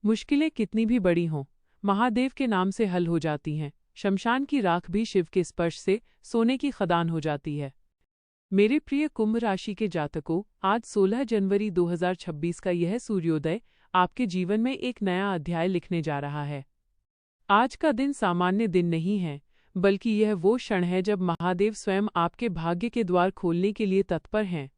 मुश्किलें कितनी भी बड़ी हों, महादेव के नाम से हल हो जाती हैं। शमशान की राख भी शिव के स्पर्श से सोने की खदान हो जाती है। मेरे प्रिय कुंभ राशि के जातकों, आज 16 जनवरी 2026 का यह सूर्योदय आपके जीवन में एक नया अध्याय लिखने जा रहा है। आज का दिन सामान्य दिन नहीं है, बल्कि यह वो क्षण है जब महादेव स्वयं आपके भाग्य के द्वार खोलने के लिए तत्पर हैं।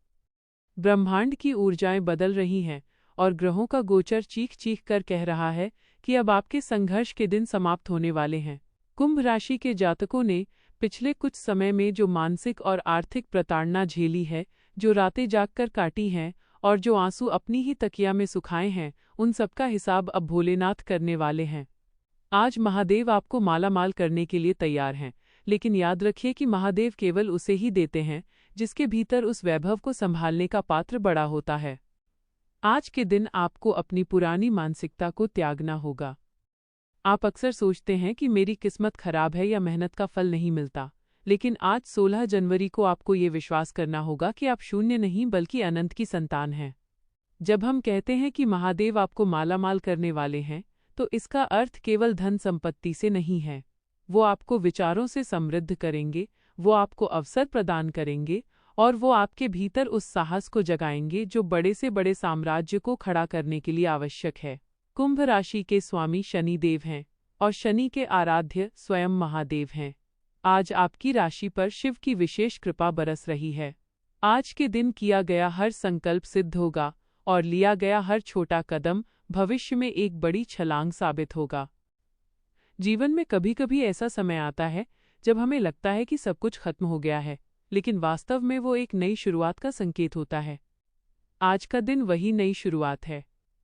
ब्रह्मांड की ऊर्जाएं बदल रही हैं और ग्रहों का गोचर चीख चीख कर कह रहा है कि अब आपके संघर्ष के दिन समाप्त होने वाले हैं। कुंभ राशि के जातकों ने पिछले कुछ समय में जो मानसिक और आर्थिक प्रताड़ना झेली है, जो रातें जागकर काटी हैं और जो आंसू अपनी ही तकिया में सुखाए हैं, उन सबका हिसाब अब भोलेनाथ करने वाले हैं। आज महादेव आपको मालामाल करने के लिए तैयार हैं, लेकिन याद रखिए कि महादेव केवल उसे ही देते हैं जिसके भीतर उस वैभव को संभालने का पात्र बड़ा होता है। आज के दिन आपको अपनी पुरानी मानसिकता को त्यागना होगा। आप अक्सर सोचते हैं कि मेरी किस्मत खराब है या मेहनत का फल नहीं मिलता, लेकिन आज 16 जनवरी को आपको ये विश्वास करना होगा कि आप शून्य नहीं बल्कि अनंत की संतान हैं। जब हम कहते हैं कि महादेव आपको मालामाल करने वाले हैं, तो इसका अर्थ केवल धन संपत्ति से नहीं है। वो आपको विचारों से समृद्ध करेंगे, वो आपको अवसर प्रदान करेंगे और वो आपके भीतर उस साहस को जगाएंगे जो बड़े से बड़े साम्राज्य को खड़ा करने के लिए आवश्यक है। कुंभ राशि के स्वामी शनिदेव हैं और शनि के आराध्य स्वयं महादेव हैं। आज आपकी राशि पर शिव की विशेष कृपा बरस रही है। आज के दिन किया गया हर संकल्प सिद्ध होगा और लिया गया हर छोटा कदम भविष्य में एक बड़ी छलांग साबित होगा। जीवन में कभी कभी ऐसा समय आता है जब हमें लगता है कि सब कुछ खत्म हो गया है, लेकिन वास्तव में वो एक नई शुरुआत का संकेत होता है। आज का दिन वही नई शुरुआत है।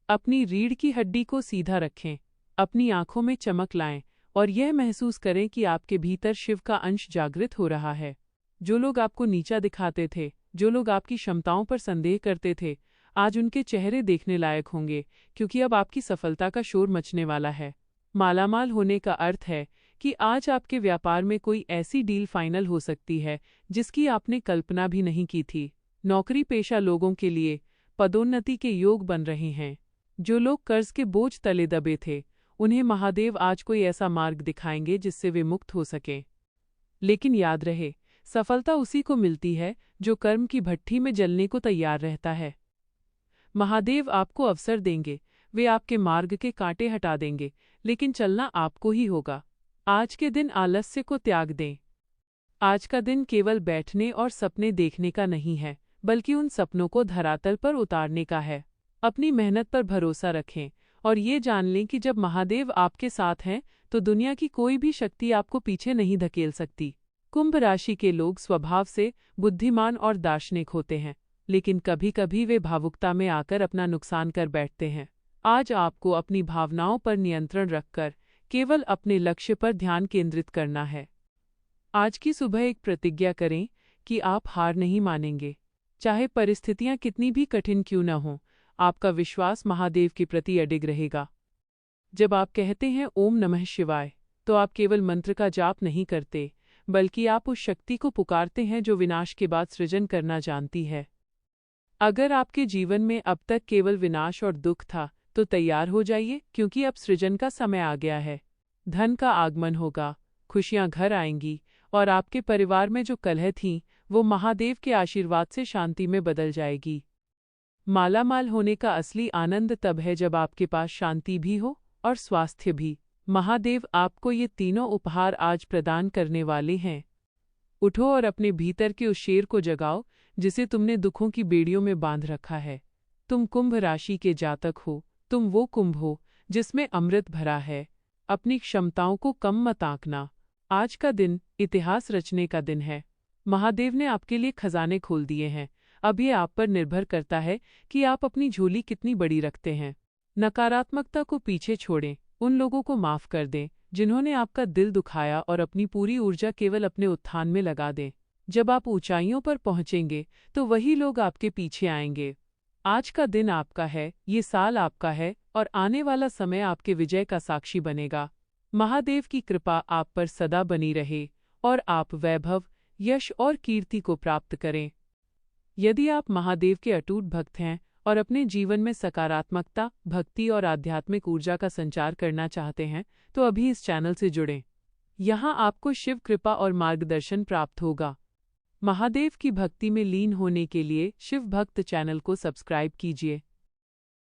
अपनी रीढ़ की हड्डी को सीधा रखें, अपनी आंखों में चमक लाएं और यह महसूस करें कि आपके भीतर शिव का अंश जागृत हो रहा है। जो लोग आपको नीचा दिखाते थे, जो लोग आपकी क्षमताओं पर संदेह करते थे, आज उनके चेहरे देखने लायक होंगे, क्योंकि अब आपकी सफलता का शोर मचने वाला है। मालामाल होने का अर्थ है कि आज आपके व्यापार में कोई ऐसी डील फाइनल हो सकती है जिसकी आपने कल्पना भी नहीं की थी। नौकरी पेशा लोगों के लिए पदोन्नति के योग बन रहे हैं। जो लोग कर्ज के बोझ तले दबे थे, उन्हें महादेव आज कोई ऐसा मार्ग दिखाएंगे जिससे वे मुक्त हो सकें। लेकिन याद रहे, सफलता उसी को मिलती है जो कर्म की भट्ठी में जलने को तैयार रहता है। महादेव आपको अवसर देंगे, वे आपके मार्ग के कांटे हटा देंगे, लेकिन चलना आपको ही होगा। आज के दिन आलस्य को त्याग दें। आज का दिन केवल बैठने और सपने देखने का नहीं है, बल्कि उन सपनों को धरातल पर उतारने का है। अपनी मेहनत पर भरोसा रखें और ये जान लें कि जब महादेव आपके साथ हैं, तो दुनिया की कोई भी शक्ति आपको पीछे नहीं धकेल सकती। कुंभ राशि के लोग स्वभाव से बुद्धिमान और दार्शनिक होते हैं, लेकिन कभी कभी वे भावुकता में आकर अपना नुकसान कर बैठते हैं। आज आपको अपनी भावनाओं पर नियंत्रण रखकर केवल अपने लक्ष्य पर ध्यान केंद्रित करना है। आज की सुबह एक प्रतिज्ञा करें कि आप हार नहीं मानेंगे। चाहे परिस्थितियां कितनी भी कठिन क्यों न हों, आपका विश्वास महादेव के प्रति अडिग रहेगा। जब आप कहते हैं ओम नमः शिवाय, तो आप केवल मंत्र का जाप नहीं करते, बल्कि आप उस शक्ति को पुकारते हैं जो विनाश के बाद सृजन करना जानती है। अगर आपके जीवन में अब तक केवल विनाश और दुख था, तो तैयार हो जाइए, क्योंकि अब सृजन का समय आ गया है। धन का आगमन होगा, खुशियां घर आएंगी और आपके परिवार में जो कलह थी, वो महादेव के आशीर्वाद से शांति में बदल जाएगी। मालामाल होने का असली आनंद तब है जब आपके पास शांति भी हो और स्वास्थ्य भी। महादेव आपको ये तीनों उपहार आज प्रदान करने वाले हैं। उठो और अपने भीतर के उस शेर को जगाओ जिसे तुमने दुखों की बेड़ियों में बांध रखा है। तुम कुंभ राशि के जातक हो, तुम वो कुंभ हो जिसमें अमृत भरा है। अपनी क्षमताओं को कम मत आंकना। आज का दिन इतिहास रचने का दिन है। महादेव ने आपके लिए खजाने खोल दिए हैं। अब ये आप पर निर्भर करता है कि आप अपनी झोली कितनी बड़ी रखते हैं। नकारात्मकता को पीछे छोड़ें, उन लोगों को माफ कर दें जिन्होंने आपका दिल दुखाया और अपनी पूरी ऊर्जा केवल अपने उत्थान में लगा दें। जब आप ऊंचाइयों पर पहुंचेंगे, तो वही लोग आपके पीछे आएंगे। आज का दिन आपका है, ये साल आपका है और आने वाला समय आपके विजय का साक्षी बनेगा। महादेव की कृपा आप पर सदा बनी रहे और आप वैभव, यश और कीर्ति को प्राप्त करें। यदि आप महादेव के अटूट भक्त हैं और अपने जीवन में सकारात्मकता, भक्ति और आध्यात्मिक ऊर्जा का संचार करना चाहते हैं, तो अभी इस चैनल से जुड़ें। यहाँ आपको शिव कृपा और मार्गदर्शन प्राप्त होगा। महादेव की भक्ति में लीन होने के लिए शिव भक्त चैनल को सब्सक्राइब कीजिए।